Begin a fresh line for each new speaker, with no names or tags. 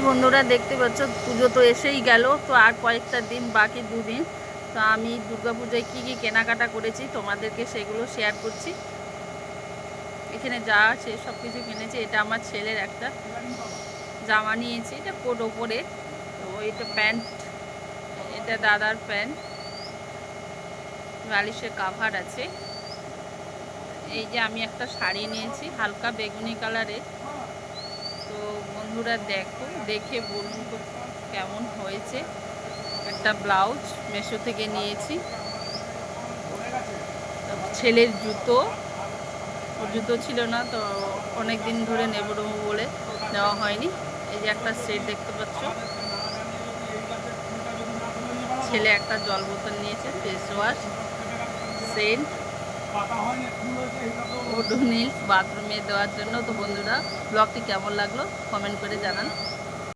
বন্ধুরা দেখতে পাচ্ছ পুজো তো এসেই গেল, তো আর কয়েকটা দিন বাকি, দুদিন। তো আমি দুর্গাপূজায় কী কী কেনাকাটা করেছি তোমাদেরকে সেগুলো শেয়ার করছি। এখানে যা আছে সব কিছু কিনেছি। এটা আমার ছেলের একটা জামা নিয়েছি, এটা কোট ওপরে। তো এটা প্যান্ট, এটা দাদার প্যান্ট, বালিশের কাভার আছে। এই যে আমি একটা শাড়ি নিয়েছি হালকা বেগুনি কালারের। তো বন্ধুরা দেখো, দেখে বলুন তো কেমন হয়েছে। একটা ব্লাউজ মেশো থেকে নিয়েছি। ছেলের জুতো, ওর জুতো ছিল না, তো অনেক দিন ধরে নেবো বলে নেওয়া হয়নি। এই যে একটা সেট দেখতে পাচ্ছ। ছেলে একটা জল বোতল নিয়েছে, ফেস ওয়াশ, সেন্ট, ওডোনিল বাথরুমে দেওয়ার জন্য। তো বন্ধুরা ব্লগটি কেমন লাগলো কমেন্ট করে জানান।